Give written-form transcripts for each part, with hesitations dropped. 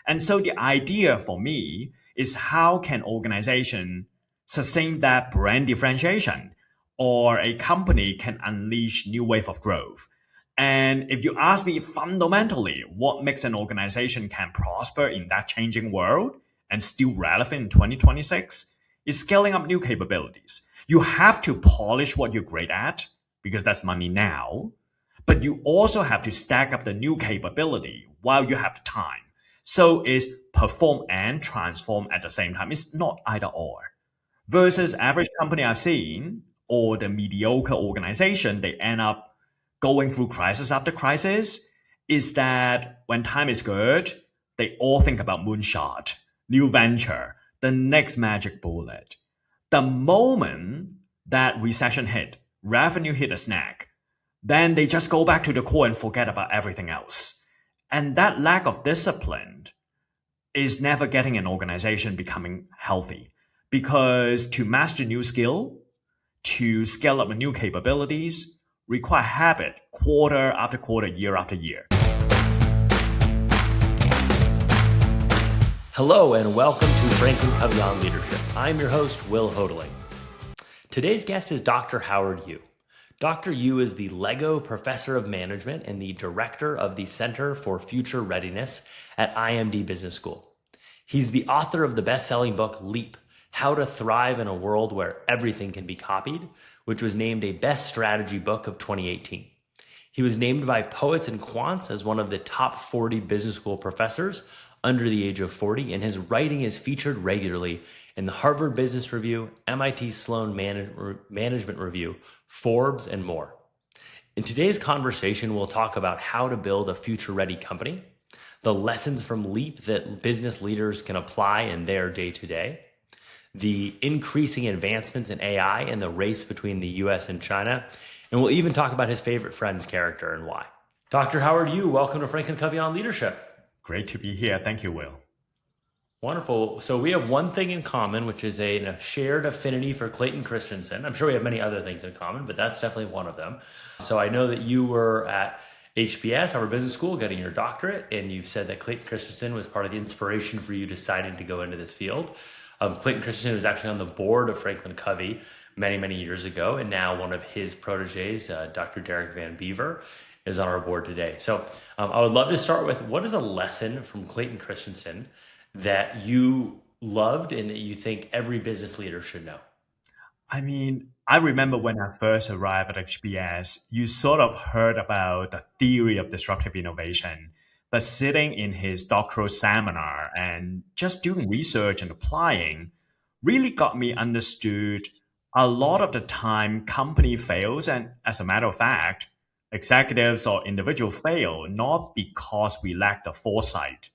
And so the idea for me is how can organization sustain that brand differentiation or a company can unleash new wave of growth. And if you ask me fundamentally what makes an organization can prosper in that changing world and still relevant in 2026 is scaling up new capabilities. You have to polish what you're great at because that's money now, but you also have to stack up the new capability while you have the time. So it's perform and transform at the same time. It's not either or. Versus average company I've seen or the mediocre organization, they end up going through crisis after crisis. Is that when time is good, they all think about moonshot, new venture, the next magic bullet. The moment that recession hit, revenue hit a snag, then they just go back to the core and forget about everything else. And that lack of discipline is never getting an organization becoming healthy. Because to master new skill, to scale up new capabilities, require habit quarter after quarter, year after year. Hello and welcome to Franklin Covey on Leadership. I'm your host, Will Hodeling. Today's guest is Dr. Howard Yu. Dr. Yu is the Lego Professor of Management and the Director of the Center for Future Readiness at IMD Business School. He's the author of the best-selling book, Leap: How to Thrive in a World Where Everything Can Be Copied, which was named a Best Strategy Book of 2018. He was named by Poets and Quants as one of the top 40 business school professors under the age of 40, and his writing is featured regularly in the Harvard Business Review, MIT Sloan Management Review, Forbes, and more. In today's conversation, we'll talk about how to build a future-ready company, the lessons from Leap that business leaders can apply in their day-to-day, the increasing advancements in AI and the race between the US and China, and we'll even talk about his favorite Friends character and why. Dr. Howard Yu, welcome to Franklin Covey on Leadership. Great to be here. Thank you, Will. Wonderful. So we have one thing in common, which is a shared affinity for Clayton Christensen. I'm sure we have many other things in common, but that's definitely one of them. So I know that you were at HBS, Harvard Business School, getting your doctorate, and you've said that Clayton Christensen was part of the inspiration for you deciding to go into this field. Clayton Christensen was actually on the board of Franklin Covey many, many years ago, and now one of his proteges, Dr. Derek Van Beaver, is on our board today. So I would love to start with, what is a lesson from Clayton Christensen that you loved and that you think every business leader should know? I mean, I remember when I first arrived at HBS, you sort of heard about the theory of disruptive innovation, but sitting in his doctoral seminar and just doing research and applying really got me understood a lot of the time company fails. And as a matter of fact, executives or individuals fail not because we lack the foresight,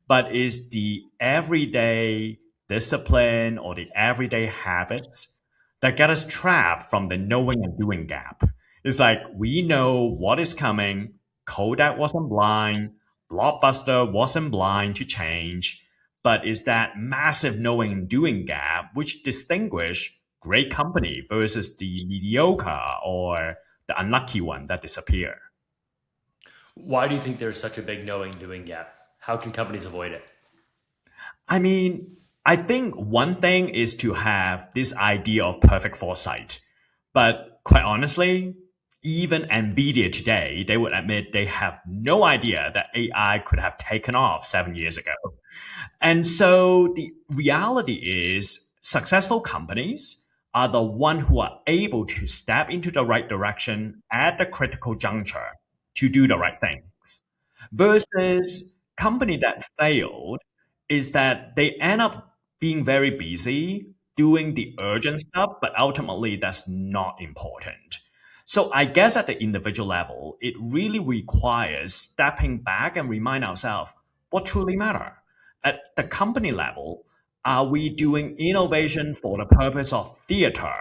but is the everyday discipline or the everyday habits that get us trapped from the knowing and doing gap. It's like we know what is coming. Kodak wasn't blind. Blockbuster wasn't blind to change. But it's that massive knowing and doing gap which distinguish great company versus the mediocre or the unlucky one that disappear. Why do you think there's such a big knowing doing gap? How can companies avoid it? I mean, I think one thing is to have this idea of perfect foresight. But quite honestly, even Nvidia today, they would admit they have no idea that AI could have taken off 7 years ago. And so the reality is successful companies are the one who are able to step into the right direction at the critical juncture to do the right things. Versus company that failed is that they end up being very busy doing the urgent stuff, but ultimately that's not important. So I guess at the individual level, it really requires stepping back and remind ourselves what truly matter. At the company level, are we doing innovation for the purpose of theater?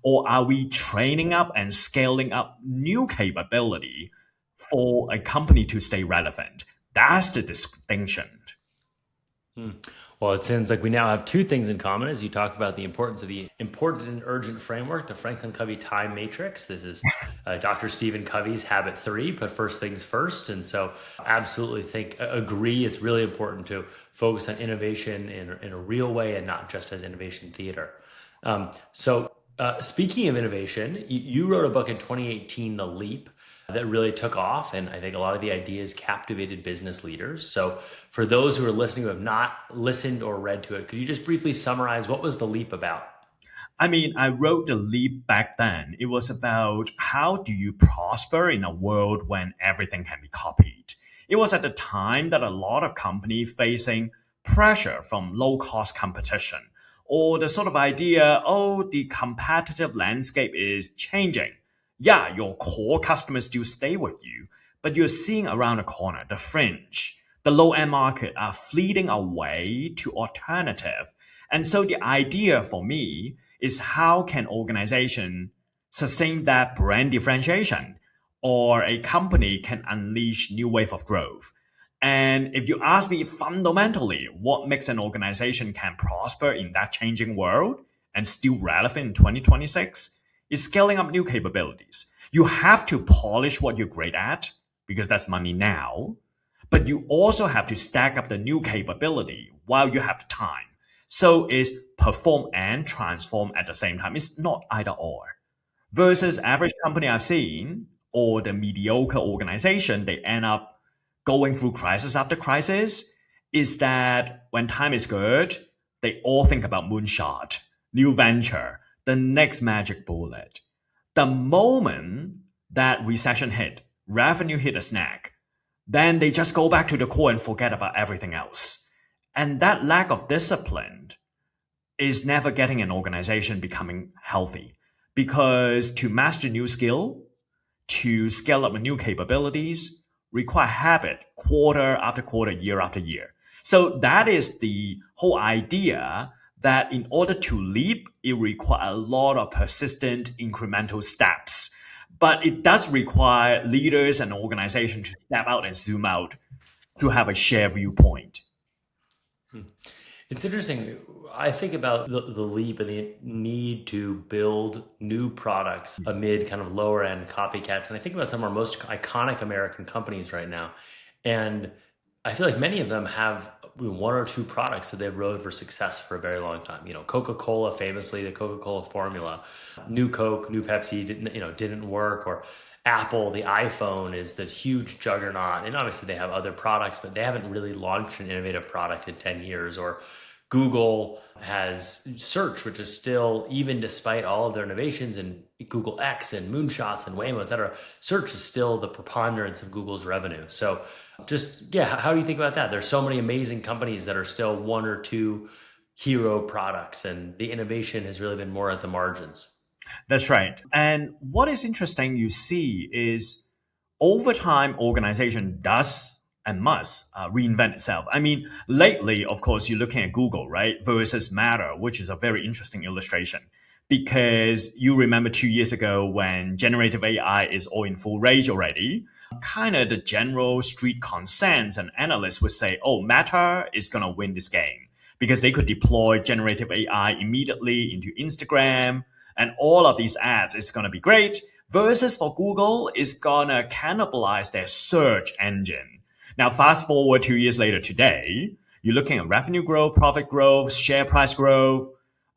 Or are we training up and scaling up new capability for a company to stay relevant? That's the distinction. Hmm. Well, it seems like we now have two things in common as you talk about the importance of the important and urgent framework, the Franklin Covey time matrix. This is Dr. Stephen Covey's habit 3, put first things first. And so absolutely agree. It's really important to focus on innovation in a real way and not just as innovation theater. Speaking of innovation, you wrote a book in 2018, The Leap, that really took off. And I think a lot of the ideas captivated business leaders. So for those who are listening who have not listened or read to it, could you just briefly summarize what was The Leap about? I mean, I wrote The Leap back then. It was about how do you prosper in a world when everything can be copied. It was at the time that a lot of companies facing pressure from low cost competition or the sort of idea, oh, the competitive landscape is changing. Yeah, your core customers still stay with you, but you're seeing around the corner, the fringe, the low end market are fleeting away to alternative. And so the idea for me is how can organization sustain that brand differentiation or a company can unleash new wave of growth. And if you ask me fundamentally what makes an organization can prosper in that changing world and still relevant in 2026 is scaling up new capabilities. You have to polish what you're great at because that's money now, but you also have to stack up the new capability while you have the time. So it's perform and transform at the same time. It's not either or. Versus average company I've seen or the mediocre organization, they end up going through crisis after crisis. Is that when time is good, they all think about moonshot, new venture, the next magic bullet. The moment that recession hit, revenue hit a snag, then they just go back to the core and forget about everything else. And that lack of discipline is never getting an organization becoming healthy. Because to master new skill, to scale up new capabilities, require habit quarter after quarter, year after year. So that is the whole idea that in order to leap, it requires a lot of persistent incremental steps. But it does require leaders and organizations to step out and zoom out to have a shared viewpoint. It's interesting. I think about the leap and the need to build new products amid kind of lower end copycats. And I think about some of our most iconic American companies right now. And I feel like many of them have one or two products that they've rode for success for a very long time. You know, Coca-Cola, famously, the Coca-Cola formula, new Coke, new Pepsi didn't work, or Apple, the iPhone is the huge juggernaut. And obviously they have other products, but they haven't really launched an innovative product in 10 years. Or Google has search, which is still, even despite all of their innovations in Google X and moonshots and Waymo, et cetera, search is still the preponderance of Google's revenue. So just, yeah, how do you think about that? There's so many amazing companies that are still one or two hero products, and the innovation has really been more at the margins. That's right. And what is interesting you see is over time, organization does and must reinvent itself. I mean, lately, of course, you're looking at Google, right, versus Matter, which is a very interesting illustration. Because you remember 2 years ago when generative AI is all in full rage already, kind of the general street consensus and analysts would say, oh, Meta is going to win this game because they could deploy generative AI immediately into Instagram and all of these ads is going to be great versus for Google is going to cannibalize their search engine. Now, fast forward 2 years later today, you're looking at revenue growth, profit growth, share price growth,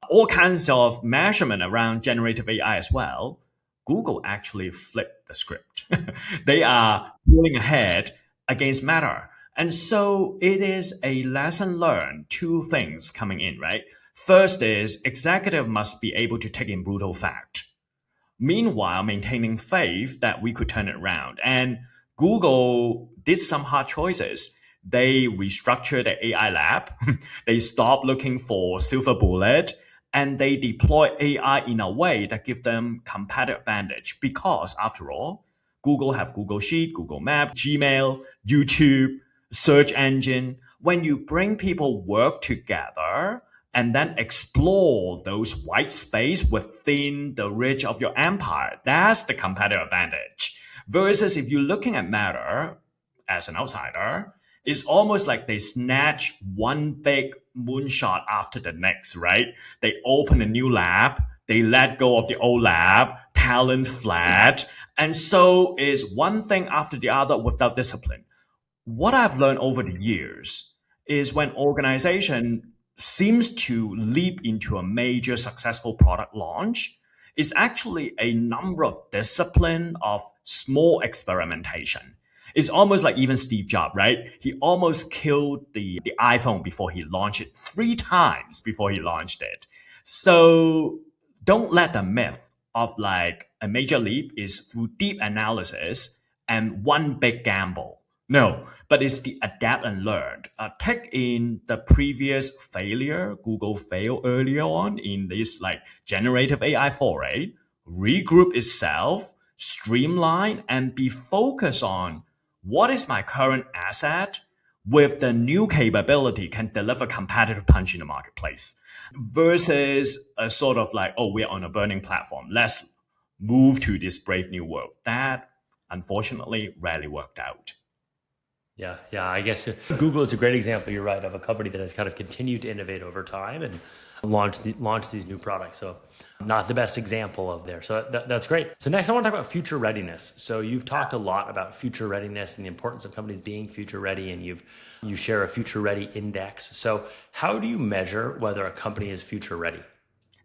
all kinds of measurement around generative AI as well. Google actually flipped the script. They are pulling ahead against Meta. And so it is a lesson learned, two things coming in, right? First is executive must be able to take in brutal fact. Meanwhile, maintaining faith that we could turn it around. And Google did some hard choices. They restructured the AI lab. They stopped looking for silver bullet and they deploy AI in a way that gives them competitive advantage because after all, Google have Google Sheet, Google Map, Gmail, YouTube, search engine. When you bring people work together, and then explore those white space within the reach of your empire. That's the competitive advantage. Versus if you're looking at Matter as an outsider, It's almost like they snatch one big moonshot after the next, right? They open a new lab, they let go of the old lab, talent flat, and so is one thing after the other without discipline. What I've learned over the years is when organization seems to leap into a major successful product launch, it's actually a number of discipline of small experimentation. It's almost like even Steve Jobs, right? He almost killed the iPhone before he launched it, three times before he launched it. So don't let the myth of like a major leap is through deep analysis and one big gamble. No, but it's the adapt and learn. Take in the previous failure, Google failed earlier on in this like generative AI foray, regroup itself, streamline, and be focused on what is my current asset with the new capability can deliver competitive punch in the marketplace versus a sort of like, oh, we're on a burning platform. Let's move to this brave new world. That unfortunately rarely worked out. Yeah, yeah. I guess Google is a great example. You're right, of a company that has kind of continued to innovate over time and launch these new products. So, not the best example of there. So that's great. So next, I want to talk about future readiness. So you've talked a lot about future readiness and the importance of companies being future ready, and you share a future ready index. So how do you measure whether a company is future ready?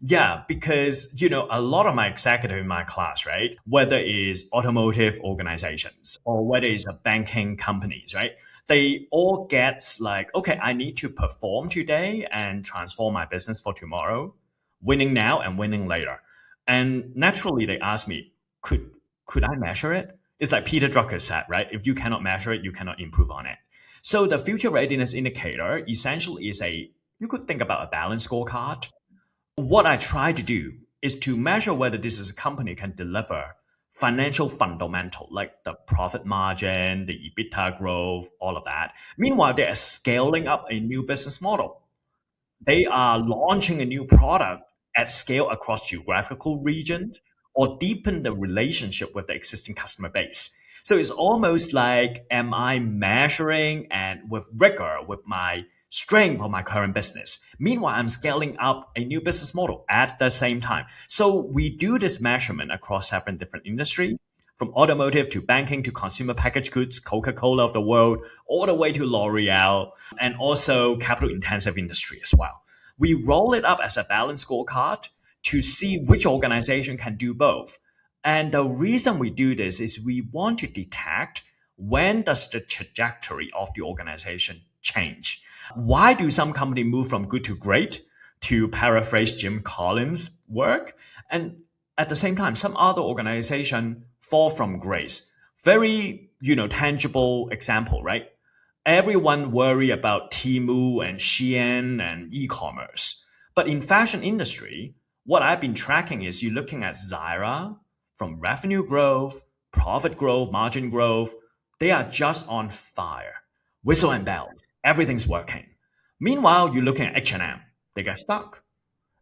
Yeah, because a lot of my executive in my class, right? Whether it's automotive organizations or whether it's a banking companies, right? They all get like, okay, I need to perform today and transform my business for tomorrow, winning now and winning later. And naturally they ask me, could I measure it? It's like Peter Drucker said, right? If you cannot measure it, you cannot improve on it. So the future readiness indicator essentially is you could think about a balance scorecard. What I try to do is to measure whether this is a company can deliver financial fundamental, like the profit margin, the EBITDA growth, all of that. Meanwhile, they are scaling up a new business model. They are launching a new product at scale across geographical regions or deepen the relationship with the existing customer base. So it's almost like, am I measuring and with rigor with my strength of my current business? Meanwhile, I'm scaling up a new business model at the same time. So we do this measurement across seven different industries, from automotive to banking to consumer packaged goods, Coca-Cola of the world, all the way to L'Oreal, and also capital intensive industry as well. We roll it up as a balance scorecard to see which organization can do both. And the reason we do this is we want to detect when does the trajectory of the organization change. Why do some company move from good to great, to paraphrase Jim Collins' work? And at the same time, some other organization fall from grace. Very, tangible example, right? Everyone worry about Temu and Shein and e-commerce. But in fashion industry, what I've been tracking is you're looking at Zara from revenue growth, profit growth, margin growth. They are just on fire. Whistle and bells. Everything's working. Meanwhile, you're looking at H&M. They get stuck.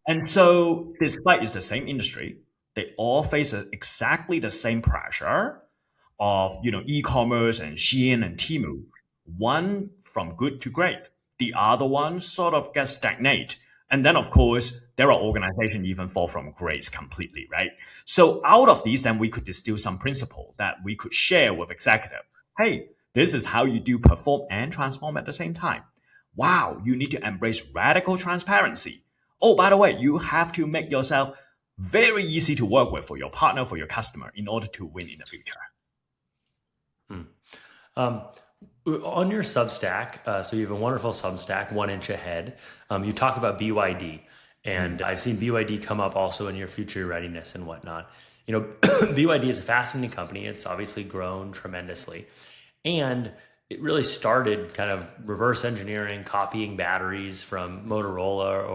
And so, despite it's the same industry, they all face exactly the same pressure of e-commerce and Shein and Temu. One from good to great, the other one sort of gets stagnate. And then, of course, there are organizations even fall from grace completely, right? So out of these, then we could distill some principle that we could share with executive. Hey, this is how you do perform and transform at the same time. Wow, you need to embrace radical transparency. Oh, by the way, you have to make yourself very easy to work with for your partner, for your customer, in order to win in the future. Um, on your Substack, so you have a wonderful Substack, 1 inch ahead. You talk about BYD, and I've seen BYD come up also in your future readiness and whatnot. BYD is a fascinating company. It's obviously grown tremendously, and it really started kind of reverse engineering, copying batteries from Motorola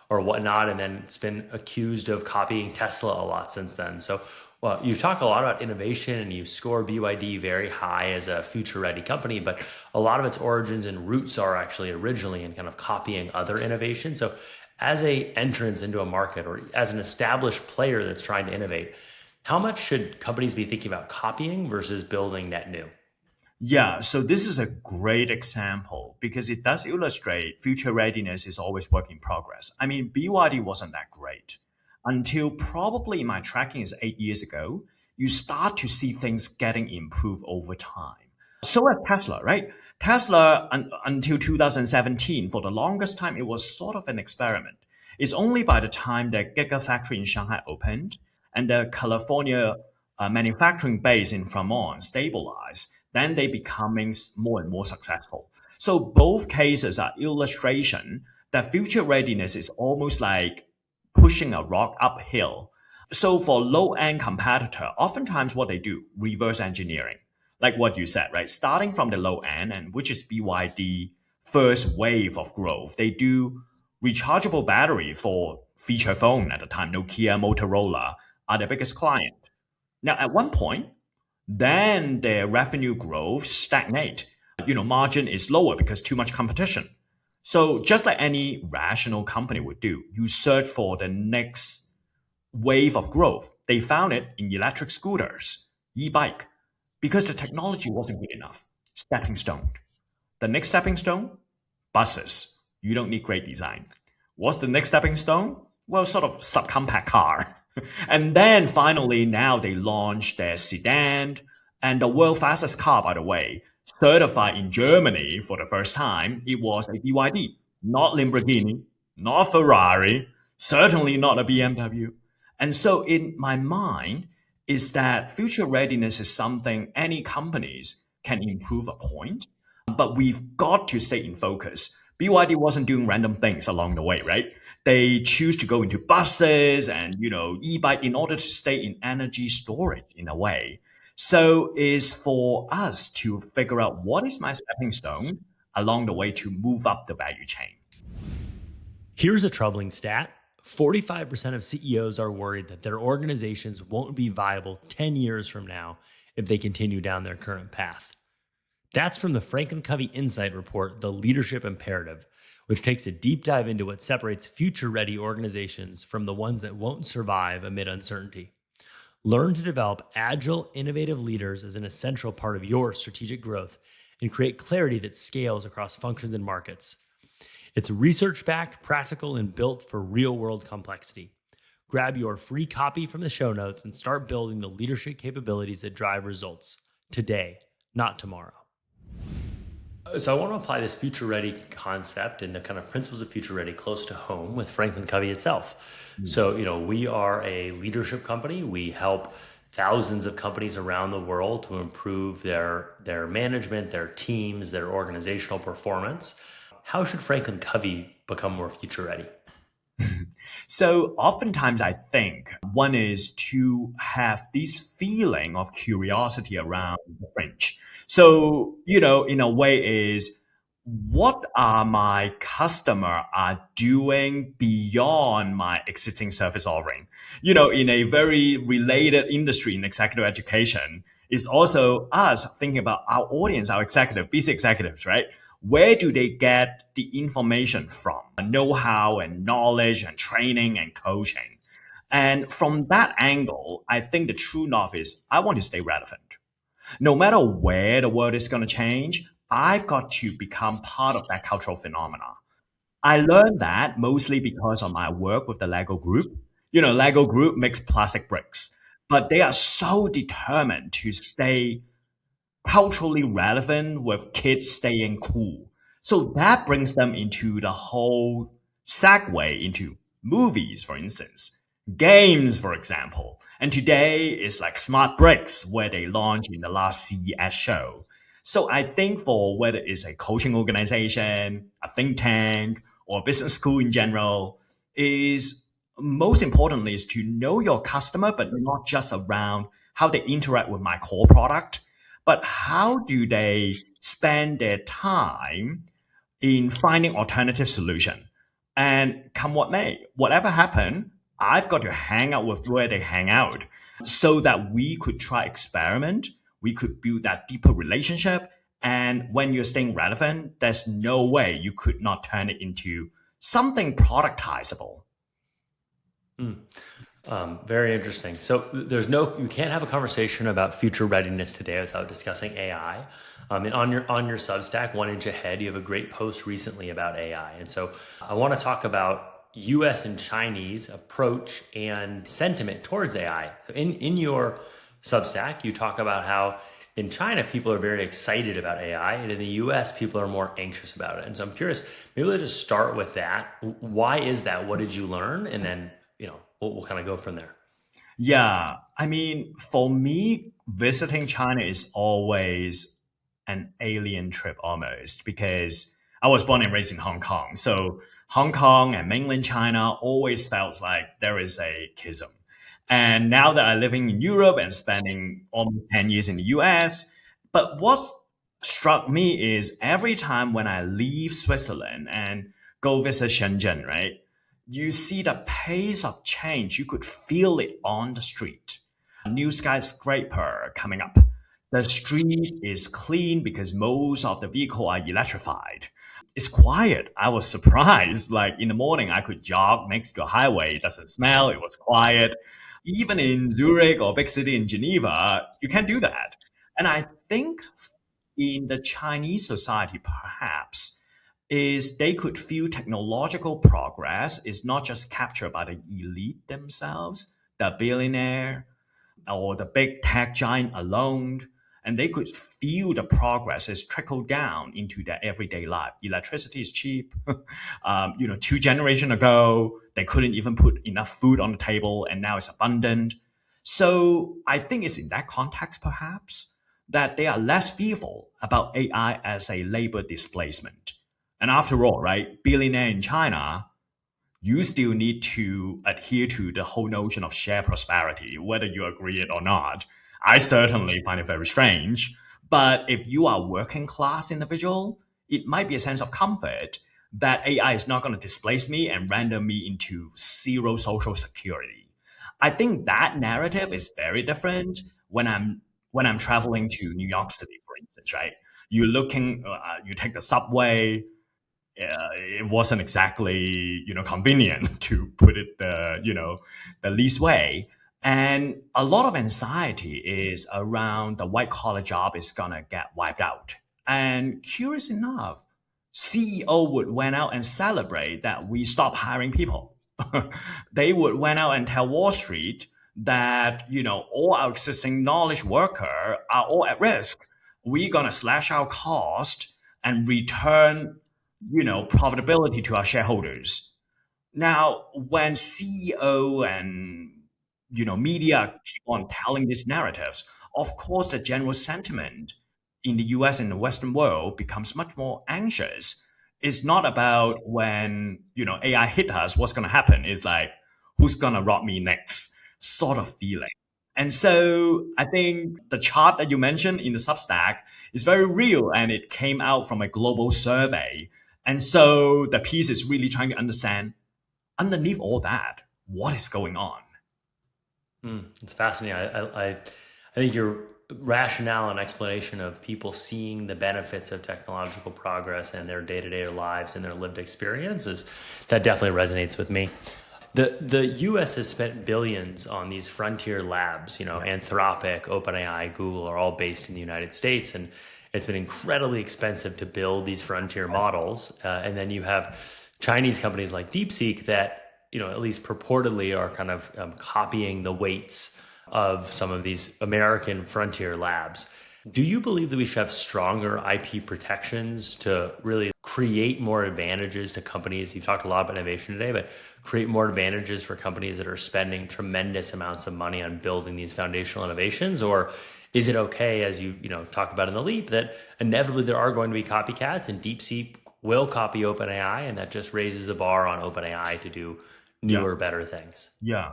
or whatnot, and then it's been accused of copying Tesla a lot since then. So, well, you talk a lot about innovation and you score BYD very high as a future-ready company, but a lot of its origins and roots are actually originally in kind of copying other innovation. So, as a entrance into a market or as an established player that's trying to innovate, how much should companies be thinking about copying versus building net new? Yeah, so this is a great example because it does illustrate future readiness is always work in progress. I mean, BYD wasn't that great until probably my tracking is 8 years ago. You start to see things getting improved over time. So as Tesla, right? Tesla until 2017, for the longest time, it was sort of an experiment. It's only by the time the Gigafactory in Shanghai opened and the California manufacturing base in Fremont stabilized, then they becoming more and more successful. So both cases are illustration that future readiness is almost like pushing a rock uphill. So for low-end competitor, oftentimes what they do, reverse engineering, like what you said, right? Starting from the low end, and which is BYD first wave of growth, they do rechargeable battery for feature phone at the time. Nokia, Motorola are the biggest client. Now, at one point, then their revenue growth stagnate. Margin is lower because too much competition. So just like any rational company would do, you search for the next wave of growth. They found it in electric scooters, e-bike, because the technology wasn't good enough. Stepping stone. The next stepping stone, buses. You don't need great design. What's the next stepping stone? Well, sort of subcompact car. And then finally, now they launched their sedan and the world fastest car, by the way, certified in Germany for the first time. It was a BYD, not Lamborghini, not Ferrari, certainly not a BMW. And so, in my mind, is that future readiness is something any companies can improve upon, but we've got to stay in focus. BYD wasn't doing random things along the way, right? They choose to go into buses and e-bike in order to stay in energy storage in a way. So is for us to figure out what is my stepping stone along the way to move up the value chain. Here's a troubling stat. 45% of CEOs are worried that their organizations won't be viable 10 years from now if they continue down their current path. That's from the Franklin Covey Insight Report, The Leadership Imperative, which takes a deep dive into what separates future-ready organizations from the ones that won't survive amid uncertainty. Learn to develop agile, innovative leaders as an essential part of your strategic growth and create clarity that scales across functions and markets. It's research-backed, practical, and built for real-world complexity. Grab your free copy from the show notes and start building the leadership capabilities that drive results today, not tomorrow. So I want to apply this future-ready concept and the kind of principles of future-ready close to home with Franklin Covey itself. So, we are a leadership company. We help thousands of companies around the world to improve their management, their teams, their organizational performance. How should Franklin Covey become more future-ready? So oftentimes I think one is to have this feeling of curiosity around the fringe. So, in a way is what are my customer are doing beyond my existing service offering? In a very related industry in executive education, is also us thinking about our audience, our executive, busy executives, right? Where do they get the information from? Know-how and knowledge and training and coaching. And from that angle, I think the true north is I want to stay relevant. No matter where the world is going to change, I've got to become part of that cultural phenomena. I learned that mostly because of my work with the Lego Group. Lego Group makes plastic bricks, but they are so determined to stay culturally relevant with kids staying cool. So that brings them into the whole segue into movies, for instance, games, for example. And today is like smart bricks where they launched in the last CES show. So I think for whether it's a coaching organization, a think tank, or a business school in general, is most importantly is to know your customer, but not just around how they interact with my core product, but how do they spend their time in finding alternative solution? And come what may, whatever happen, I've got to hang out with where they hang out so that we could try experiment, we could build that deeper relationship. And when you're staying relevant, there's no way you could not turn it into something productizable. Very interesting. So you can't have a conversation about future readiness today without discussing AI. And on your Substack, 1 Inch Ahead, you have a great post recently about AI. And so I want to talk about US and Chinese approach and sentiment towards AI. In your Substack, you talk about how in China, people are very excited about AI, and in the US, people are more anxious about it. And so I'm curious, maybe let's just start with that. Why is that? What did you learn? And then, we'll kind of go from there. Yeah, I mean, for me, visiting China is always an alien trip almost because I was born and raised in Hong Kong. So Hong Kong and mainland China always felt like there is a schism. And now that I'm living in Europe and spending almost 10 years in the US, but what struck me is every time when I leave Switzerland and go visit Shenzhen, right? You see the pace of change. You could feel it on the street. A new skyscraper coming up. The street is clean because most of the vehicle are electrified. It's quiet. I was surprised. Like in the morning, I could jog next to a highway. It doesn't smell. It was quiet. Even in Zurich or big city in Geneva, you can do that. And I think in the Chinese society, perhaps, is they could feel technological progress is not just captured by the elite themselves, the billionaire or the big tech giant alone, and they could feel the progress is trickled down into their everyday life. Electricity is cheap. 2 generations ago, they couldn't even put enough food on the table, and now it's abundant. So I think it's in that context, perhaps, that they are less fearful about AI as a labor displacement. And after all, right, billionaire in China, you still need to adhere to the whole notion of shared prosperity, whether you agree it or not. I certainly find it very strange. But if you are a working class individual, it might be a sense of comfort that AI is not going to displace me and render me into zero social security. I think that narrative is very different when I'm traveling to New York City, for instance, right? You take the subway, it wasn't exactly convenient to put it the least way, and a lot of anxiety is around the white collar job is gonna get wiped out. And curious enough, CEO would went out and celebrate that we stop hiring people. They would went out and tell Wall Street that all our existing knowledge worker are all at risk. We're gonna slash our cost and return profitability to our shareholders. Now, when CEO and media keep on telling these narratives, of course, the general sentiment in the US and the Western world becomes much more anxious. It's not about when AI hit us, what's going to happen. It's like who's going to rob me next, sort of feeling. And so I think the chart that you mentioned in the Substack is very real, and it came out from a global survey. And so the piece is really trying to understand underneath all that, what is going on? It's fascinating. I think your rationale and explanation of people seeing the benefits of technological progress in their day-to-day lives and their lived experiences, that definitely resonates with me. The U.S. has spent billions on these frontier labs. Anthropic, OpenAI, Google are all based in the United States, and it's been incredibly expensive to build these frontier models. And then you have Chinese companies like DeepSeek that at least purportedly are kind of copying the weights of some of these American frontier labs. Do you believe that we should have stronger IP protections to really create more advantages to companies? You've talked a lot about innovation today, but create more advantages for companies that are spending tremendous amounts of money on building these foundational innovations? Or is it okay, as you talk about in the Leap, that inevitably there are going to be copycats and DeepSeek will copy OpenAI, and that just raises the bar on OpenAI to do newer, better things? Yeah.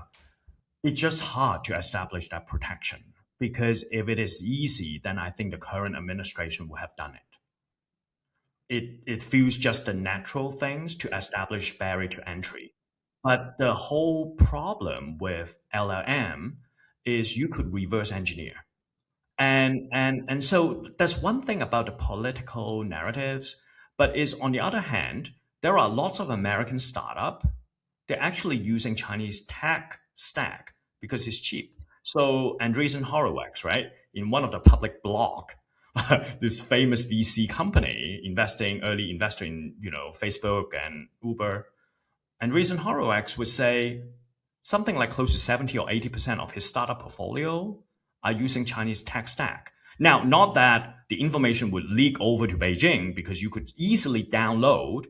It's just hard to establish that protection because if it is easy, then I think the current administration would have done it. It feels just the natural things to establish barrier to entry. But the whole problem with LLM is you could reverse engineer. And so that's one thing about the political narratives, but is on the other hand, there are lots of American startup. They're actually using Chinese tech stack because it's cheap. So Andreessen Horowitz, right, in one of the public blog, this famous VC company early investor in Facebook and Uber. And recent Horowitz would say something like close to 70 or 80% of his startup portfolio are using Chinese tech stack. Now, not that the information would leak over to Beijing, because you could easily download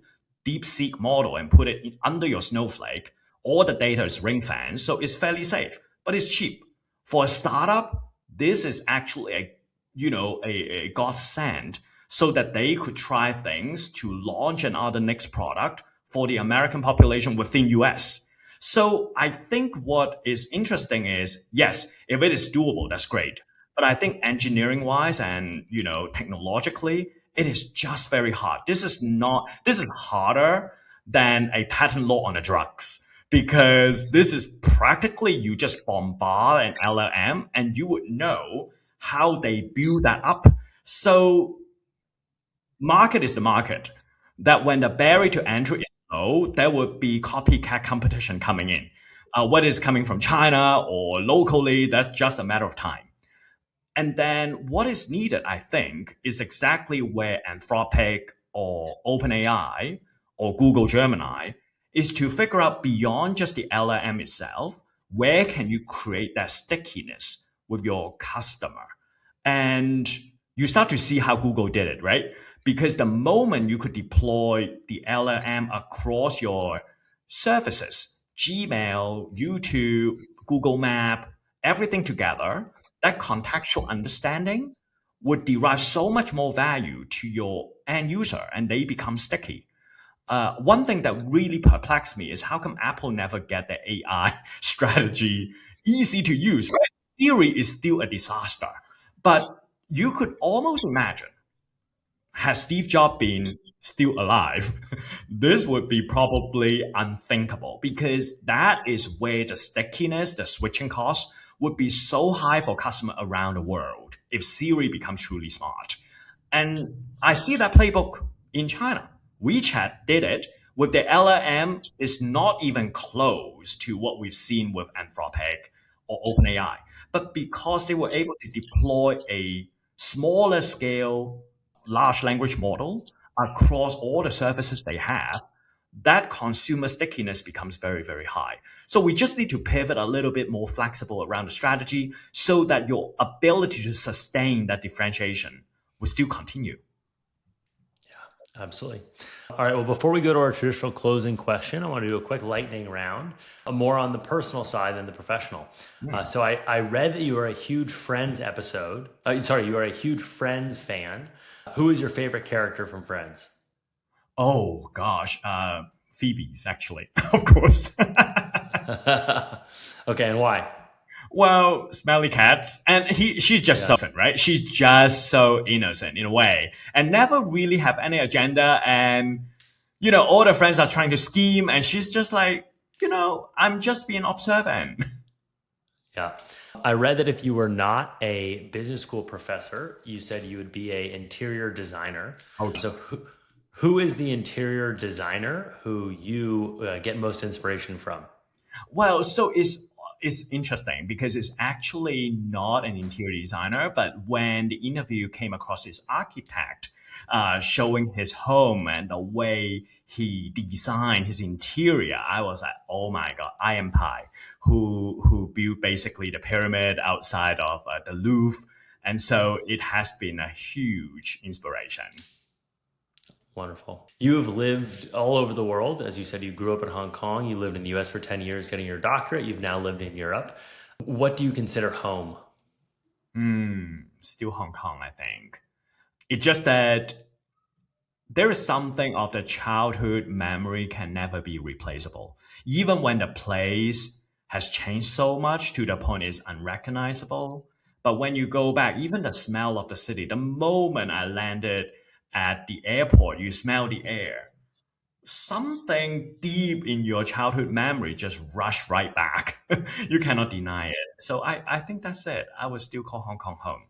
DeepSeek model and put it under your Snowflake. All the data is ring fenced, so it's fairly safe, but it's cheap. For a startup, this is actually a godsend, so that they could try things to launch another next product for the American population within US. So I think what is interesting is, yes, if it is doable, that's great. But I think engineering wise and technologically, it is just very hard. This is harder than a patent law on the drugs, because this is practically you just bombard an LLM and you would know how they build that up. So market is the market. That when the barrier to entry is low, there would be copycat competition coming in. Whether it's coming from China or locally, that's just a matter of time. And then what is needed, I think, is exactly where Anthropic or OpenAI or Google Gemini is to figure out beyond just the LLM itself, where can you create that stickiness with your customer? And you start to see how Google did it, right? Because the moment you could deploy the LLM across your services, Gmail, YouTube, Google Map, everything together, that contextual understanding would derive so much more value to your end user, and they become sticky. One thing that really perplexed me is how come Apple never get the AI strategy easy to use, right? Theory is still a disaster, but you could almost imagine, has Steve Jobs been still alive, this would be probably unthinkable, because that is where the stickiness, the switching costs would be so high for customers around the world if Siri becomes truly smart. And I see that playbook in China. WeChat did it with the LLM, is not even close to what we've seen with Anthropic or OpenAI. But because they were able to deploy a smaller scale large language model across all the services they have, that consumer stickiness becomes very, very high. So we just need to pivot a little bit more flexible around the strategy so that your ability to sustain that differentiation will still continue. Absolutely. All right. Well, before we go to our traditional closing question, I want to do a quick lightning round, more on the personal side than the professional. So I read that you are a huge Friends episode. You are a huge Friends fan. Who is your favorite character from Friends? Oh gosh, Phoebe's actually, of course. Okay, and why? Well, smelly cats, and she's just so innocent, right? She's just so innocent in a way, and never really have any agenda. And all the friends are trying to scheme, and she's just like, I'm just being observant. Yeah. I read that if you were not a business school professor, you said you would be an interior designer. Okay. So who is the interior designer who you get most inspiration from? Well, so it's interesting because it's actually not an interior designer, but when the interview came across this architect showing his home and the way he designed his interior, I was like, oh my God, I am Pi, who built basically the pyramid outside of the Louvre. And so it has been a huge inspiration. Wonderful. You have lived all over the world. As you said, you grew up in Hong Kong. You lived in the US for 10 years getting your doctorate. You've now lived in Europe. What do you consider home? Still Hong Kong, I think. It's just that there is something of the childhood memory can never be replaceable. Even when the place has changed so much to the point it's unrecognizable. But when you go back, even the smell of the city, the moment I landed at the airport, you smell the air. Something deep in your childhood memory just rushed right back. You cannot deny it. So I think that's it. I would still call Hong Kong home.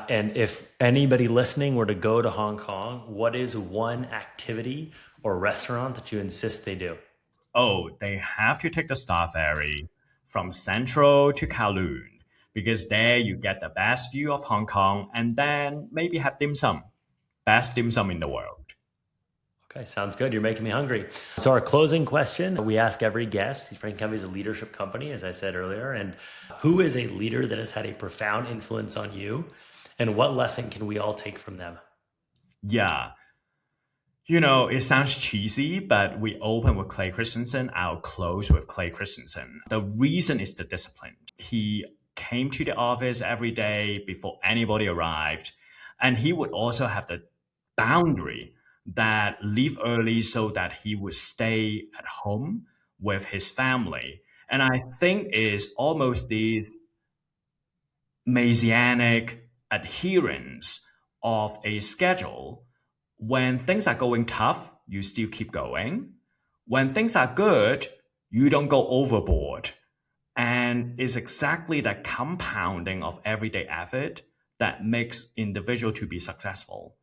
And if anybody listening were to go to Hong Kong, what is one activity or restaurant that you insist they do? Oh, they have to take the Star Ferry from Central to Kowloon. because there you get the best view of Hong Kong and then maybe have dim sum, best dim sum in the world. Okay, sounds good. You're making me hungry. So our closing question, we ask every guest, Franklin Covey is a leadership company, as I said earlier, and who is a leader that has had a profound influence on you, and what lesson can we all take from them? Yeah. It sounds cheesy, but we open with Clay Christensen, I'll close with Clay Christensen. The reason is the discipline. He came to the office every day before anybody arrived, and he would also have the boundary that leave early so that he would stay at home with his family. And I think is almost this messianic adherence of a schedule. When things are going tough, you still keep going. When things are good, you don't go overboard. And it's exactly that compounding of everyday effort that makes individual to be successful.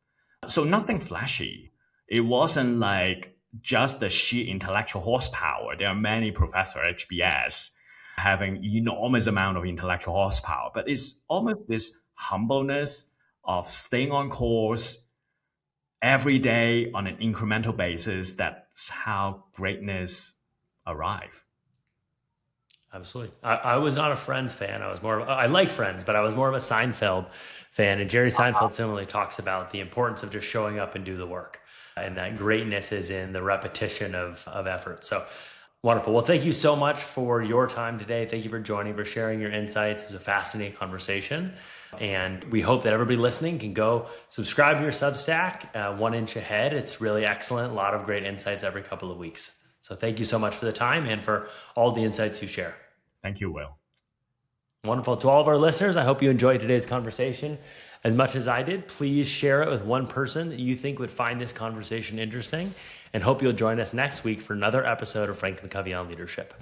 So nothing flashy. It wasn't like just the sheer intellectual horsepower. There are many professors at HBS having enormous amount of intellectual horsepower, but it's almost this humbleness of staying on course every day on an incremental basis. That's how greatness arrives. Absolutely. I was not a Friends fan. I like Friends, but I was more of a Seinfeld fan. And Jerry Seinfeld similarly talks about the importance of just showing up and do the work. And that greatness is in the repetition of effort. So wonderful. Well, thank you so much for your time today. Thank you for joining, for sharing your insights. It was a fascinating conversation. And we hope that everybody listening can go subscribe to your Substack, 1 Inch Ahead. It's really excellent. A lot of great insights every couple of weeks. So thank you so much for the time and for all the insights you share. Thank you, Will. Wonderful. To all of our listeners, I hope you enjoyed today's conversation as much as I did. Please share it with one person that you think would find this conversation interesting, and hope you'll join us next week for another episode of Franklin Covey on Leadership.